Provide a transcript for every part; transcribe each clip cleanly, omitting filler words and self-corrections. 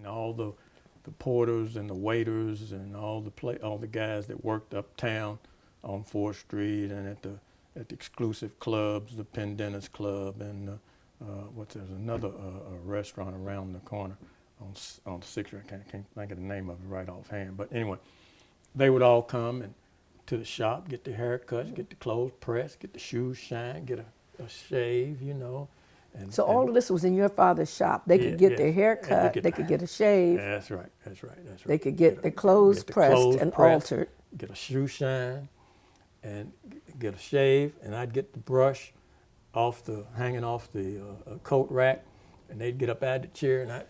and all the porters and the waiters and all the guys that worked uptown on 4th Street and at the exclusive clubs, the Pendennis Club, and there's another restaurant around the corner on 6th Street. I can't think of the name of it right offhand. But anyway, they would all come and to the shop, get their haircuts, get the clothes pressed, get the shoes shined, get a shave, you know. So all of this was in your father's shop. They could get their hair cut, they could get a shave. That's right. They could get their clothes pressed and altered. Get a shoe shine and get a shave, and I'd get the brush hanging off the coat rack, and they'd get up out of the chair and I'd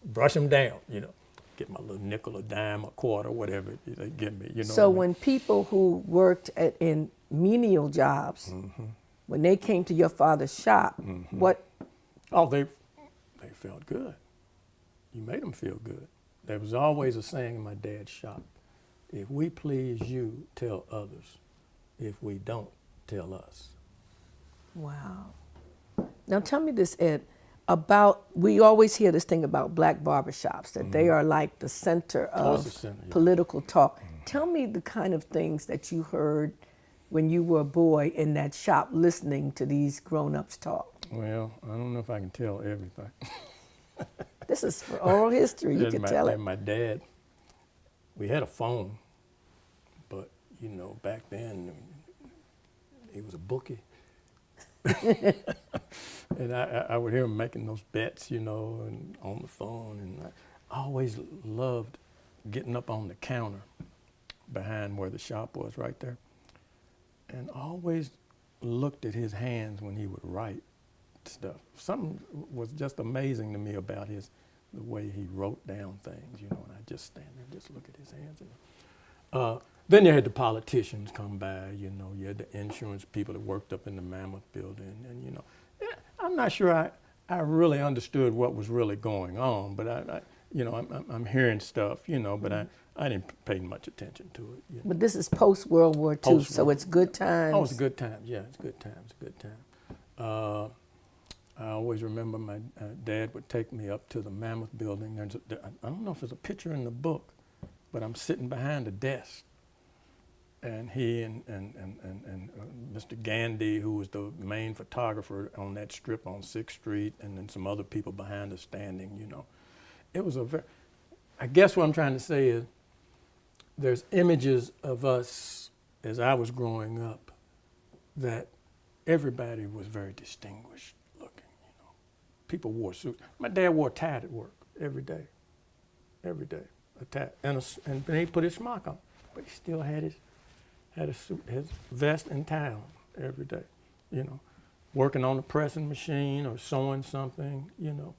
brush them down, you know. Get my little nickel, a dime, a quarter, whatever they give me, you know. So when people who worked in menial jobs, when they came to your father's shop, what? Oh, they felt good. You made them feel good. There was always a saying in my dad's shop: if we please you, tell others. If we don't, tell us. Wow. Now tell me this, Ed, we always hear this thing about black barbershops, that they are like the center of political talk. Tell me the kind of things that you heard when you were a boy in that shop listening to these grown-ups talk. Well, I don't know if I can tell everything. This is for oral history, you can tell it. And my dad, we had a phone, but, you know, back then, he was a bookie. And I would hear him making those bets, you know, and on the phone. And I always loved getting up on the counter behind where the shop was right there, and always looked at his hands when he would write stuff. Something was just amazing to me about the way he wrote down things, you know, and I'd just stand there and just look at his hands. And, then you had the politicians come by, you know, you had the insurance people that worked up in the Mammoth building, and, you know, I'm not sure I really understood what was really going on, but you know, I'm hearing stuff, you know, but I didn't pay much attention to it. You know. But this is post-World War II, so it's good times. Oh, it's a good time, yeah, it's good times, good time. I always remember my dad would take me up to the Mammoth building. I don't know if there's a picture in the book, but I'm sitting behind a desk. And he and Mr. Gandy, who was the main photographer on that strip on 6th Street, and then some other people behind us standing, you know. It was I guess what I'm trying to say is there's images of us as I was growing up that everybody was very distinguished looking, you know. People wore suits. My dad wore a tie at work every day, a tie. And he put his smock on, but he still had his suit, his vest and tie on every day, you know, working on the pressing machine or sewing something, you know.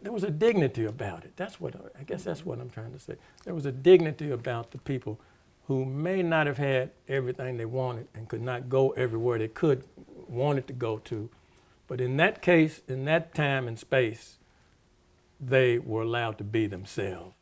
There was a dignity about it. I guess that's what I'm trying to say. There was a dignity about the people who may not have had everything they wanted and could not go everywhere they wanted to go to. But in that case, in that time and space, they were allowed to be themselves.